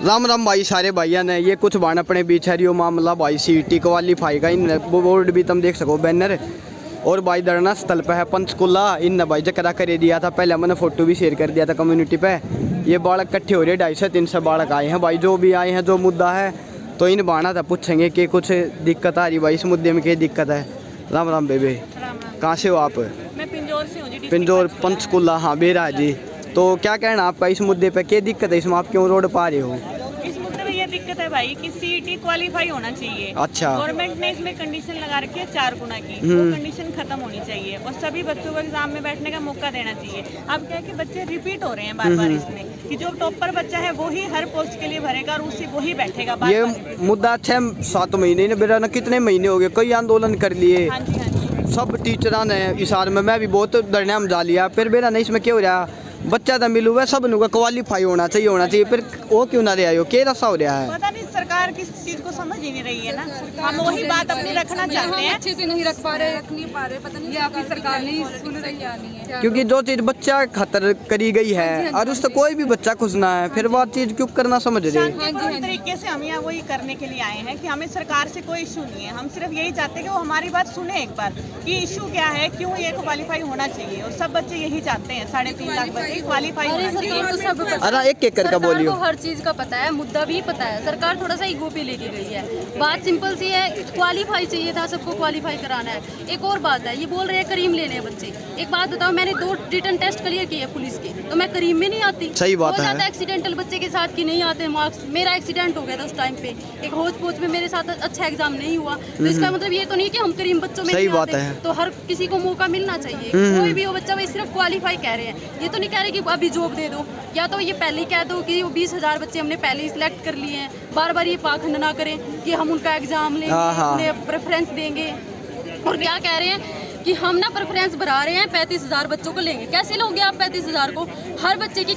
राम राम भाई सारे भाइयों ने ये कुछ बाण अपने बीच है रियो मामला भाई सीटी क्वालीफाई का इन बोर्ड भी तुम देख सको बैनर। और भाई धरना स्थल पे है पंचकुला। इन भाई जकरा कर दिया था, पहले मैंने फोटो भी शेयर कर दिया था कम्युनिटी पे। ये बालक इकट्ठे हो रहे 250 से 300 बालक आए हैं भाई, जो भी आए हैं जो मुद्दा है तो इन बाणा था पूछेंगे कि कुछ दिक्कत आ रही भाई, इस मुद्दे में क्या दिक्कत है। राम राम बेबे, कहाँ से हो आप? मैं पिंजौर से हूँ जी। पिंजौर पंचकुला, हाँ बेरा जी। तो क्या कहना आपका इस मुद्दे पे, क्या दिक्कत है इसमें, आप क्यों रोड पा रहे हो? इस मुद्दे में ये दिक्कत है भाई कि सीईटी क्वालीफाई होना चाहिए। अच्छा। गवर्नमेंट ने इसमें कंडीशन लगा रखी है 4 गुना की, वो कंडीशन खत्म होनी चाहिए और सभी बच्चों को एग्जाम में बैठने का मौका देना चाहिए। अब क्या है कि बच्चे रिपीट हो रहे हैं बार बार इसमें, कि जो टॉपर बच्चा है वो ही हर पोस्ट के लिए भरेगा और उसी वो ही बैठेगा बार ये बार। मुद्दा 6-7 महीने ने बेरा न कितने महीने हो गए, कई आंदोलन कर लिए। हाँ जी, हाँ जी। सब टीचर ने इशार में, मैं भी बहुत धरने में जा लिया, फिर बेरा नहीं इसमें क्या हो रहा, बच्चा तो मिलू हुआ सब नुका क्वालीफाई होना चाहिए, फिर वो क्यों ना रहा हो, क्या रसा हो रहा है? पता नहीं सरकार किस चीज को समझ ही नहीं रही है ना। हम वही बात अपनी रखना चाहते हैं, अच्छे से नहीं रख पा रहे, पता नहीं आपकी सरकार नहीं सुन रही है। क्योंकि जो चीज बच्चा खतर करी गई है और उससे कोई भी बच्चा खुश ना है, फिर वो चीज क्यों करना समझ रहे। शांतिपूर्ण तरीके से हम यहाँ वही करने के लिए आए हैं कि हमें सरकार से कोई इशू नहीं है। हम सिर्फ यही चाहते हैं कि वो हमारी बात सुने एक बार, कि इशू क्या है, क्यों ये क्वालीफाई होना चाहिए। और सब बच्चे यही चाहते हैं, 3.5 लाख बच्चे क्वालीफाई होना चाहिए। अरे एक करके बोलियो। हर चीज का पता है, मुद्दा भी पता है, सरकार थोड़ा सा ईगो पे लेके गई है। बात सिंपल सी है, क्वालीफाई चाहिए था, सबको क्वालीफाई कराना है। एक और बात है, ये बोल रहे हैं करीम लेने हैं बच्चे। एक बात बताओ, मैंने 2 रिटन टेस्ट क्लियर किए पुलिस के, तो मैं करीम में नहीं आती। सही बात है। एक्सीडेंटल बच्चे के साथ की नहीं आते मार्क्स। मेरा एक्सीडेंट हो गया था उस टाइम पे, एक होच पोच में मेरे साथ अच्छा एग्जाम नहीं हुआ, तो इसका मतलब ये तो नहीं कि हम करीम बच्चों में नहीं आते। तो हर किसी को मौका मिलना चाहिए, कोई भी हो बच्चा। भाई सिर्फ क्वालीफाई कह रहे हैं, ये तो नहीं कह रहे कि अभी जॉब दे दो, या तो ये पहले ही कह दो कि 20,000 बच्चे हमने पहले ही सिलेक्ट कर लिए हैं। बार बार ये पाखंड ना करें कि हम उनका एग्जाम लेंगे, उन्हें प्रेफरेंस देंगे। और क्या कह रहे हैं कि हम ना प्रेफरेंस बढ़ा रहे हैं, 35,000 बच्चों को लेंगे। कैसे लोगे आप 35,000 को? हर बच्चे की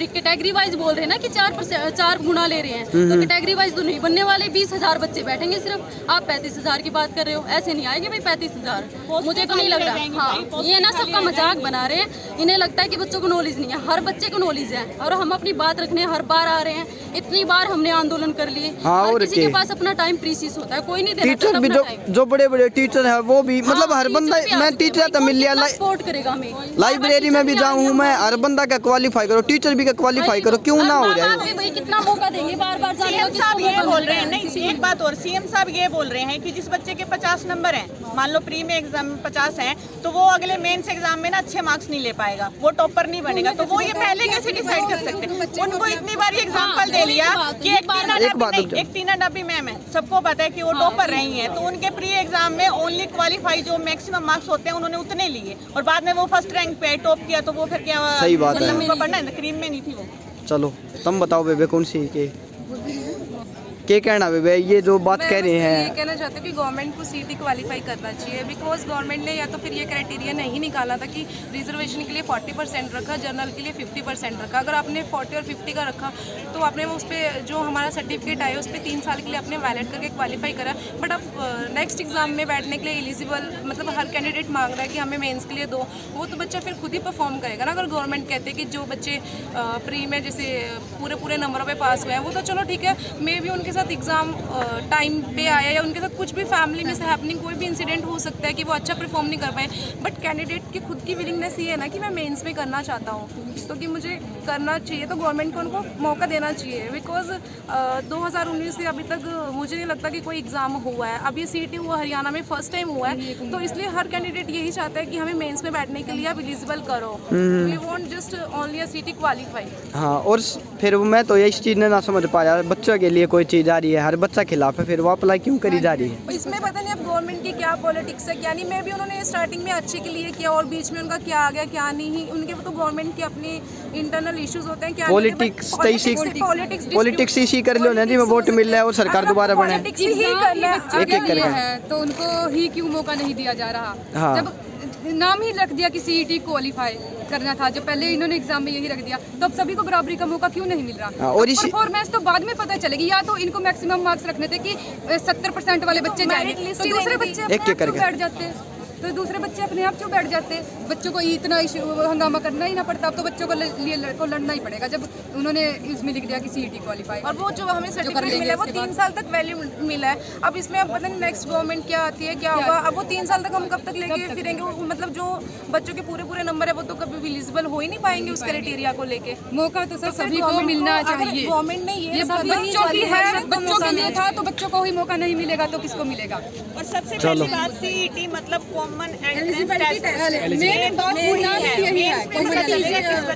कैटेगरी वाइज बोल रहे हैं ना कि 4 गुना ले रहे हैं, तो कैटेगरी वाइज तो नहीं बनने वाले। 20,000 बच्चे बैठेंगे सिर्फ, आप 35,000 की बात कर रहे हो। ऐसे नहीं आएंगे भाई 35,000, मुझे तो नहीं लग रहा। हाँ, ये ना सबका मजाक बना रहे हैं, इन्हें लगता है कि बच्चों को नॉलेज नहीं है। हर बच्चे को नॉलेज है और हम अपनी बात रखने हर बार आ रहे हैं। इतनी बार हमने आंदोलन कर लिए। और किसी के पास अपना टाइम प्रीसियस होता है, कोई नहीं देता। टीचर भी जो बड़े बड़े टीचर है वो भी, मतलब हर बंदा, मैं टीचर तो मिल लिया, सपोर्ट करेगा हमें। लाइब्रेरी में भी जाऊँ मैं, हर बंदा का क्वालीफाई करो, टीचर भी का क्वालीफाई करो, क्यों ना हो रहा है? भाई कितना मौका देंगे बार बार जाने का? साहब ये बोल रहे हैं, नहीं एक बात और, सीएम साहब ये बोल रहे हैं कि जिस बच्चे के 50 नंबर हैं, मान लो प्री में एग्जाम 50 हैं, तो वो अगले मेंस एग्जाम में ना अच्छे मार्क्स नहीं ले पाएगा, वो टॉपर नहीं बनेगा। तो वो ये पहले कैसे डिसाइड कर सकते हैं? उनको इतनी बार ये एग्जाम्पल दे लिया कि एक टीना डब्बी मैम है, सबको पता है कि वो टॉपर रही है, तो उनके प्री एग्जाम में ओनली क्वालीफाई जो मैक्सिमम मार्क्स होते हैं उन्होंने उतने लिए, और बाद में वो फर्स्ट रैंक पे टॉप किया, तो वो फिर क्या? सही बात है, उनको पढ़ना है, क्रीम में नहीं थी वो। चलो तुम बताओ बेबे, कौन सी के क्या कहना बेबे, ये जो बात कह रहे हैं? ये कहना चाहते हैं कि गवर्नमेंट को सीटी क्वालीफाई करना चाहिए, बिकॉज गवर्नमेंट ने या तो फिर ये क्राइटेरिया नहीं निकाला था कि रिजर्वेशन के लिए 40% रखा, जनरल के लिए 50% रखा। अगर आपने 40 और 50 का रखा तो आपने उस पर जो हमारा सर्टिफिकेट आया उस पर 3 साल के लिए आपने वैलिड करके क्वालीफाई करा। बट अब नेक्स्ट एग्जाम में बैठने के लिए एलिजिबल, मतलब हर कैंडिडेट मांग रहा है कि हमें मेन्स के लिए दो, वो तो बच्चा फिर खुद ही परफॉर्म करेगा ना। अगर गवर्नमेंट कहते हैं कि जो बच्चे प्री में जैसे पूरे नंबरों पर पास हुए हैं, वो तो चलो ठीक है, मे भी उनके साथ एग्जाम टाइम पे आया या उनके साथ कुछ भी फैमिली में से हैपनिंग कोई भी इंसिडेंट हो सकता है कि वो अच्छा परफॉर्म नहीं कर पाए। बट कैंडिडेट की खुद की विलिंगनेस ये है ना कि मैं मेंस में करना चाहता हूँ, तो कि मुझे करना चाहिए, तो गवर्नमेंट को उनको मौका देना चाहिए। बिकॉज 2019 से अभी तक मुझे नहीं लगता कि कोई एग्ज़ाम हुआ है। अभी सीटी हुआ हरियाणा में फर्स्ट टाइम हुआ है, तो इसलिए हर कैंडिडेट यही चाहता है कि हमें मेंस में बैठने के लिए आप एलिजिबल करो। We want just only a CT qualify. हाँ, और फिर मैं तो इस चीज़ ने ना समझ पाया, बच्चों के लिए कोई चीज़ आ रही है, हर बच्चा खिलाफ है, फिर वो अप्लाई क्यों करी जा रही है? इसमें पता नहीं अब गवर्नमेंट की क्या पॉलिटिक्स है क्या नहीं। मैं भी उन्होंने स्टार्टिंग में अच्छे के लिए किया और बीच में उनका क्या आ गया क्या नहीं, उनके तो गवर्नमेंट के अपने इंटरनल इश्यूज होते हैं। क्या पॉलिटिक्स इसी कर लो ना जी, में वोट मिल रहा है और सरकार दोबारा बने, तो उनको ही क्यों मौका नहीं दिया जा रहा? जब नाम ही रख दिया कि सीईटी क्वालीफाई करना था, जो पहले इन्होंने एग्जाम में यही रख दिया, तो अब सभी को बराबरी का मौका क्यों नहीं मिल रहा? और परफॉर्मेंस तो बाद में पता चलेगी, या तो इनको मैक्सिमम मार्क्स रखने थे कि 70% वाले बच्चे जाएंगे, तो दूसरे बच्चे बैठ जाते हैं। तो दूसरे बच्चे अपने आप क्यों बैठ जाते, बच्चों को इतना हंगामा करना ही ना पड़ता। अब तो बच्चों को लिए लड़ना ही पड़ेगा जब उन्होंने इसमें लिख दिया कि CET क्वालिफाई। और वो जो हमें सर्टिफिकेट मिला है वो 3 साल तक वैल्यू मिला है। अब इसमें अब पता नहीं नेक्स्ट गवर्नमेंट क्या आती है, क्या होगा। अब वो 3 साल तक हम कब तक लेके फिरेंगे, मतलब जो बच्चों के पूरे नंबर है वो तो कभी विजिबल हो ही नहीं पाएंगे उस क्राइटेरिया को लेके। मौका तो सर सभी को मिलना चाहिए। गवर्नमेंट ने ये बच्चों की है, बच्चों के लिए था तो बच्चों को ही मौका नहीं मिलेगा तो किसको मिलेगा। और सबसे पहली बात CET मतलब कॉमन एंट्रेंस टेस्ट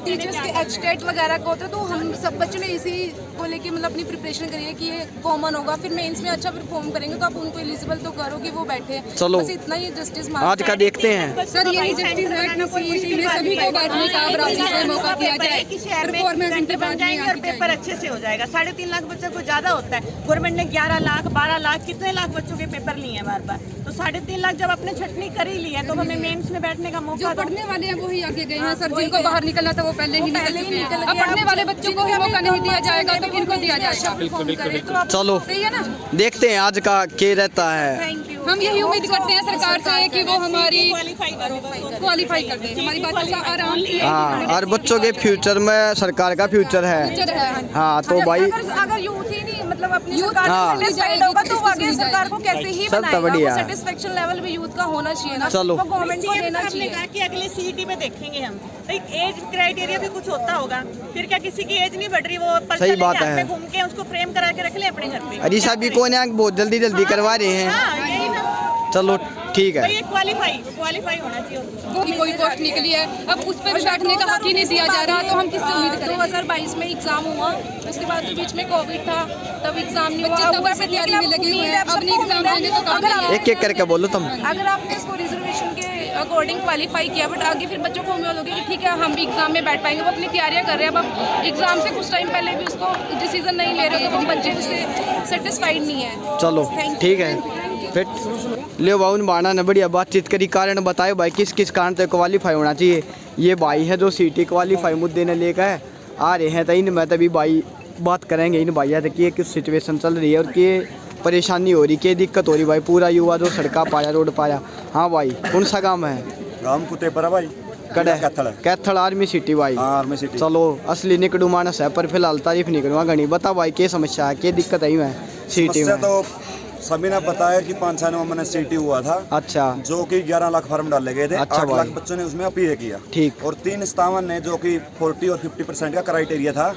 टीचर्स के एचटेट वगैरह का होता है, तो हम सब बच्चों ने इसी को लेके मतलब अपनी प्रिपरेशन करी है कि ये कॉमन होगा, फिर मेंस में अच्छा परफॉर्म करेंगे तो आप उनको एलिजिबल तो करो कि वो बैठे। चलो बस इतना ही जस्टिस आज का देखते हैं सर, यही जस्टिस है कि CET में सभी को बैठने का बराबरी से मौका दिया जाए, परफॉर्मेंस उनके बन जाएंगे और पेपर अच्छे से हो जाएगा। 3.5 लाख बच्चा को ज्यादा होता है, गवर्नमेंट ने 11 लाख 12 लाख कितने लाख बच्चों के पेपर लिए हैं बार बार, तो 3.5 लाख जब अपने छटनी कर ही लिया तो हमें मेंस में बैठने का मौका। जो पढ़ने वाले हैं वही आगे गए हैं सर, जिनको बाहर निकलना था वो पहले ही निकल गए। अब पढ़ने वाले बच्चों को ही मौका नहीं दिया जाएगा तो किनको दिया जाएगा। चलो सही है ना, देखते हैं आज का क्या रहता है। हम यही उम्मीद करते हैं सरकार से कि वो हमारी क्वालिफाई कर दे, हमारी बातों का आराम से। हाँ, और बच्चों के फ्यूचर में सरकार का फ्यूचर है। हाँ तो भाई अगर यूथ ही नहीं मतलब अपनी हाँ। सरकार होगा तो आगे सरकार को कैसे ही सब तो बढ़िया है। सेटिस्फेक्शन लेवल भी यूथ का होना चाहिए ना, चलो। तो गवर्नमेंट को देना हमने चाहिए। कहा कि अगले CET में देखेंगे हम, तो एक एज क्राइटेरिया भी कुछ होता होगा, फिर क्या किसी की एज नहीं बढ़ रही, वो सही बात है। घूम के उसको फ्रेम करा के रख ले अपने घर पे। अरीशा भी कौन है, बहुत जल्दी जल्दी करवा रहे हैं। हाँ, यही ना। चलो ठीक है, तो ये क्वालिफाई होना चाहिए। वो कोई पोस्ट निकली है, अब उस पर भी बैठने का हक ही नहीं दिया जा रहा, तो हम किससे उम्मीद करें। 2022 में एग्जाम हुआ, उसके बाद बीच में कोविड था, तब एग्जाम नहीं बच्चे तब से तैयारी में लगे हुए हैं, अपनी एग्जाम देंगे तो कब एक एक करके बोलो तुम। अगर आपने इसको रिजर्वेशन के अकॉर्डिंग क्वालिफाई किया, बट आगे फिर बच्चों को उम्मीद होगी कि ठीक है हम भी एग्जाम में बैठ पाएंगे, वो अपनी तैयारियां कर रहे हैं। अब एग्जाम से कुछ टाइम पहले भी उसको डिसीजन नहीं ले रहे, तो वो बच्चे उससे सेटिस्फाइड नहीं है। चलो ठीक है, फिर ले बाउन बाना ने बढ़िया बातचीत करी, कारण बताए भाई किस किस कारण से क्वालिफाई होना चाहिए। ये भाई है जो CET क्वालिफाई मुद्दे ने लेकर आ रहे हैं, तो इन मैं तभी भाई बात करेंगे इन भैया से कि किस सिचुएशन चल रही है और कि परेशानी हो रही, क्या दिक्कत हो रही भाई। पूरा युवा जो सड़का पाया रोड पाया। हाँ भाई, कौन सा गाँव है? गाँव कुतेपरा भाई, कड़े कैथल आर्मी सिटी भाई। Army city. चलो असली निकड़ू मानस है, पर फिलहाल तारीफ नहीं करूँगा घनी। बता भाई क्या समस्या है, क्या दिक्कत आई है CET में? तो सभी ने बताया कि 596 में CET हुआ था। अच्छा, जो कि 11 लाख फॉर्म डाले गए थे। अच्छा 8 लाख भाई। बच्चों ने उसमें अपील किया। ठीक। और 357 ने जो कि 40 और 50% का क्राइटेरिया था,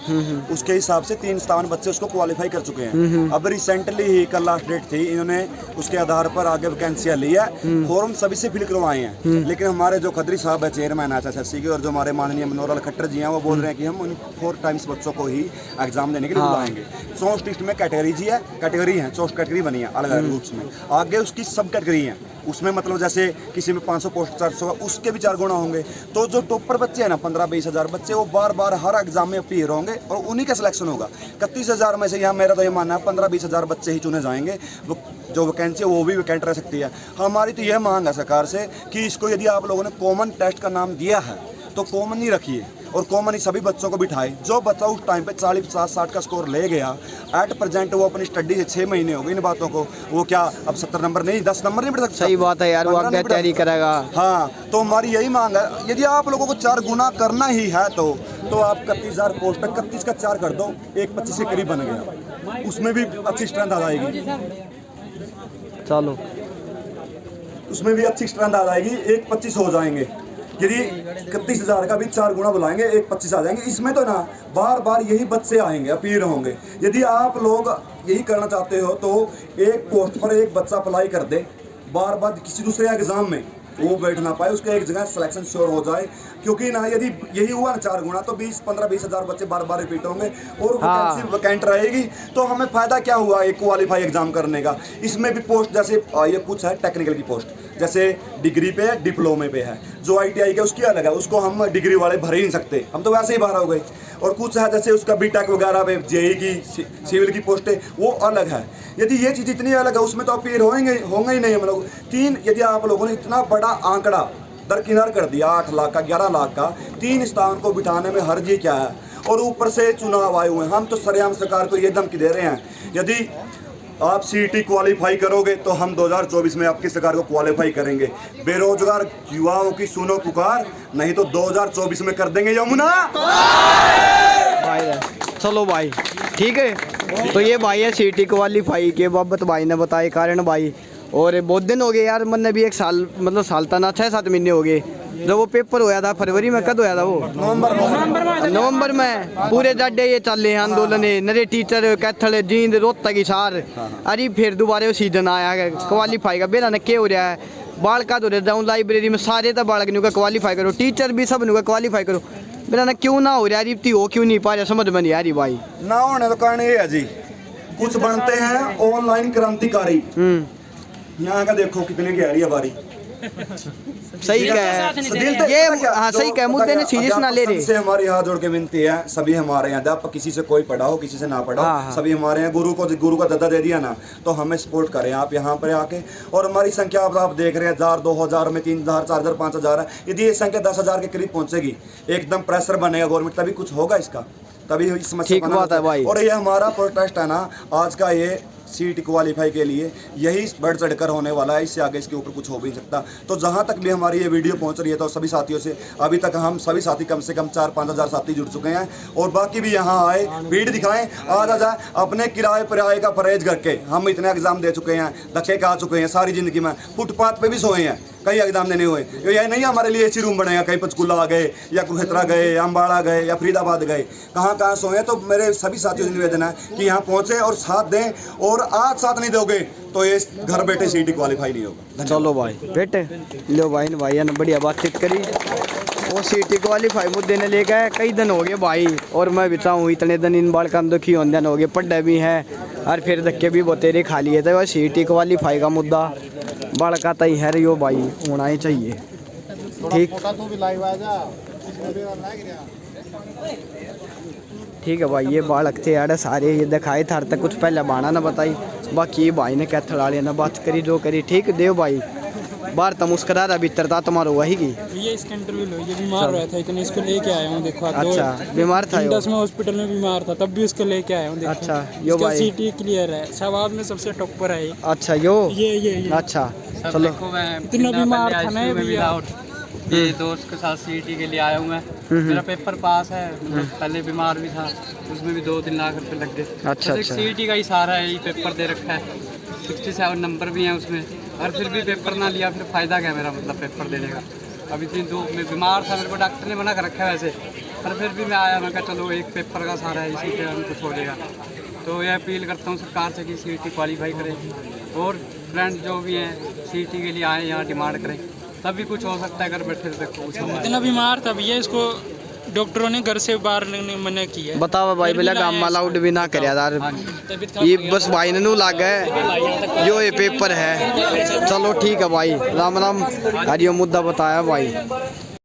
उसके हिसाब से 357 बच्चे उसको क्वालिफाई कर चुके हैं। अब रिसेंटली ही कल लास्ट डेट थी, इन्होंने उसके आधार पर आगे वैकेंसियाँ ली है, फॉर्म सभी से फिल करवाए हैं। लेकिन हमारे जो खत्री साहब है चेयरमैन SSSC के, और जो हमारे माननीय मनोहर लाल खट्टर जी हैं, वो बोल रहे हैं कि हम उन 4 टाइम्स बच्चों को ही एग्जाम देने के लिए बुलाएंगे। 64 डिस्ट्रिक्ट में कैटेगरी है 64 कैटेगरी बनी है अलग अलग ग्रुप्स में। आगे उसकी सब कैटेगरी हैं, उसमें मतलब जैसे किसी में 500 पोस्ट 400, उसके भी 4 गुना होंगे। तो जो टॉपर बच्चे हैं ना 15-20 हज़ार बच्चे, वो बार बार हर एग्जाम में अपीयर होंगे और उन्हीं का सिलेक्शन होगा। 31 हज़ार में से यहाँ मेरा तो ये मानना है 15-20 हज़ार बच्चे ही चुने जाएंगे। वो जो वैकेंसी है वो भी वैकेंट रह सकती है। हमारी तो यह मांग है सरकार से कि इसको यदि आप लोगों ने कॉमन टेस्ट का नाम दिया है तो कॉमन ही रखिए और कॉमन ही सभी बच्चों को बिठाए। जो बच्चा उस टाइम पे 40, 50, 60 का स्कोर ले गया, एट प्रेजेंट वो अपनी स्टडी से 6 महीने हो गए इन बातों को, वो क्या अब 70 नंबर नहीं 10 नंबर नहीं बढ़ सकता? सही बात है यार, वो आगे तैयारी करेगा। हाँ, तो हमारी यही मांग है, यदि आप लोगों को 4 गुना करना ही है तो आप 31,000 पोस्ट है, 31 का 4 कर दो, एक 25 के करीब बन गया, उसमें भी अच्छी स्ट्रेंथ आ जाएगी। चलो उसमें भी अच्छी स्ट्रेंथ आ जाएगी, एक 25 हो जाएंगे। यदि 31,000 का भी 4 गुना बुलाएंगे, एक 25 आ जाएंगे। इसमें तो ना बार बार यही बच्चे आएंगे, अपीयर होंगे। यदि आप लोग यही करना चाहते हो तो एक पोस्ट पर एक बच्चा अप्लाई कर दे, बार बार किसी दूसरे एग्जाम में वो बैठ ना पाए, उसका एक जगह सिलेक्शन श्योर हो जाए। क्योंकि ना यदि यही हुआ ना 4 गुना तो 15-20 हज़ार बच्चे बार बार रिपीट होंगे और वैकेंसी वैकेंट रहेगी। तो हमें फ़ायदा क्या हुआ एक क्वालिफाई एग्जाम करने का? इसमें भी पोस्ट जैसे ये कुछ है टेक्निकल की पोस्ट, जैसे डिग्री पे है, डिप्लोमे पे है। जो ITI के उसकी अलग है, उसको हम डिग्री वाले भर ही नहीं सकते, हम तो वैसे ही बाहर हो गए। और कुछ है जैसे उसका BTech वगैरह पे JEE की सिविल की पोस्टें, वो अलग है। यदि ये चीज़ इतनी अलग है उसमें तो अपीयर होंगे ही नहीं हम लोग। 3 यदि आप लोगों ने इतना बड़ा आंकड़ा दरकिनार कर दिया, 8 लाख का 11 लाख का, 3 स्थान को बिठाने में हर्जी क्या है? और ऊपर से चुनाव आए हुए हैं। हम तो सरेआम सरकार को ये धमकी दे रहे हैं, यदि आप सीईटी क्वालिफाई करोगे तो हम 2024 में आपकी सरकार को क्वालिफाई करेंगे। बेरोजगार युवाओं की सुनो पुकार, नहीं तो 2024 में कर देंगे यमुना। भाई चलो भाई ठीक है। तो ये भाई है सीईटी क्वालिफाई के बाबत भाई ने बताए कारण भाई। और बहुत दिन हो गए यार, मैंने भी एक साल मतलब साल तना 6-7 महीने हो गए जब वो पेपर होया था। फरवरी में कद होया था वो? नवंबर में। पूरे जाडे ये चल रहे हैं आंदोलन, नरे टीचर कैथल जींद रोहतक की सार। अरे फिर दोबारा वो सीजन आया है क्वालिफाई का। बेरा ने क्या हो रहा है, बालका तो जाऊँ लाइब्रेरी में सारे तो बालक नु का क्वालिफाई करो, टीचर भी सब नु का क्वालिफाई करो। मेरा ना क्यों ना हो रहा रिप्ती हो क्यों नहीं पा रहा, समझ में नहीं आ रही भाई। ना होने का कारण ये है जी, कुछ बनते हैं ऑनलाइन क्रांतिकारी। यहाँ का देखो कितने गहरी है बारी। सही कह ये, हाँ सही कह, मुद्दे ने सीरियस ना ले रहे। से हमारी हाथ जोड़ के विनती है, सभी हमारे यहाँ अध्यापक, किसी से कोई पढ़ा हो किसी से ना पढ़ा हो, सभी हमारे यहाँ गुरु का दर्जा दे दिया ना, तो हमें सपोर्ट करें आप यहाँ पर आके। और हमारी संख्या आप देख रहे हैं 1000, 2000 में 3000, 4000, 5000 है। यदि ये संख्या 10,000 के करीब पहुंचेगी, एकदम प्रेशर बनेगा गवर्नमेंट, तभी कुछ होगा इसका, तभी इस समस्या ठीक बात है भाई। और ये हमारा प्रोटेस्ट है ना आज का, ये सीईटी क्वालिफाई के लिए यही बढ़ चढ़कर होने वाला है। इससे आगे इसके ऊपर कुछ हो भी नहीं सकता। तो जहाँ तक भी हमारी ये वीडियो पहुँच रही है तो सभी साथियों से, अभी तक हम सभी साथी कम से कम 4-5 हज़ार साथी जुड़ चुके हैं और बाकी भी यहाँ आए, भीड़ दिखाएं, आ जाए अपने किराए पराए का परहेज करके। हम इतने एग्जाम दे चुके हैं, धक्के खा चुके हैं सारी ज़िंदगी में, फुटपाथ पे भी सोए हैं, कई एग्जाम देने हुए। ये नहीं हमारे लिए एसी रूम बनेगा, कहीं पंचकुला गए या कुरुक्षेत्र गए या अम्बाड़ा गए या फरीदाबाद गए, कहाँ सोए। तो मेरे सभी साथियों से निवेदन है कि यहाँ पहुँचे और साथ दें, और आज साथ नहीं दोगे तो ये घर बैठे सीईटी क्वालिफाई नहीं होगा। चलो भाई बेटे लो भाई ने भाई ने बढ़िया बातचीत करी। वो सीईटी क्वालिफाई मुद्दे ने लेकर कई दिन हो गए भाई, और मैं भी चाहूँ इतने दिन इन बाल का दुखी होने दिन हो गए, पढ़े भी हैं और फिर धक्के भी बतेरे खा लिए थे। वह सीईटी क्वालिफाई का मुद्दा बड़का तय है यो भाई, होना ही चाहिए। ठीक है भाई, ये बालक थे यार सारे, ये दिखाए थार तक कुछ पहले बाना ना बताई, बाकी ये भाई ने कैथल वाले ना बात करी जो करी। ठीक देव भाई, बाहर तो मुस्करा रहा, भीतर था तुम्हारा वही की। ये इसका इंटरव्यू लो, ये बीमार रहा था, इतने इसको लेके आया हूँ। देखो अच्छा बीमार था, 10 में हॉस्पिटल में बीमार था, तब भी उसको लेके आया हूँ। अच्छा यो भाई सीईटी क्लियर है, शहबाज में सबसे टॉपर है। अच्छा यो ये अच्छा चलो। इतना बीमार था ना ये दोस्त के साथ सीईटी के लिए आया हूँ मैं। मेरा पेपर पास है, मतलब पहले बीमार भी था, उसमें भी 2-3 लाख रुपए लग गए। अच्छा तो सीईटी का ही सहारा है, ये पेपर दे रखा है, 67 नंबर भी हैं उसमें, और फिर भी पेपर ना लिया, फिर फ़ायदा क्या मेरा, मतलब पेपर देने का। अभी 3 2 में बीमार था, मेरे को डॉक्टर ने मना कर रखा है वैसे, पर फिर भी मैं आया, मैं कहा चलो एक पेपर का सहारा है, इसी पे हम कुछ हो जाएगा। तो यह अपील करता हूँ सरकार से कि सीईटी क्वालिफाई करें, और फ्रेंड जो भी हैं सीईटी के लिए आए, यहाँ डिमांड करें, तभी कुछ हो सकता है। अगर बैठे देखो कुछ होगा। इतना बीमार था भैया, इसको डॉक्टरों ने घर से बाहर मना किया। बताओ भाई, बोला गाँव अलाउड भी ना करे यार, ये बस भाई ने नू लाग गए जो ये पेपर है। चलो ठीक है भाई, राम राम। यार ये मुद्दा बताया भाई।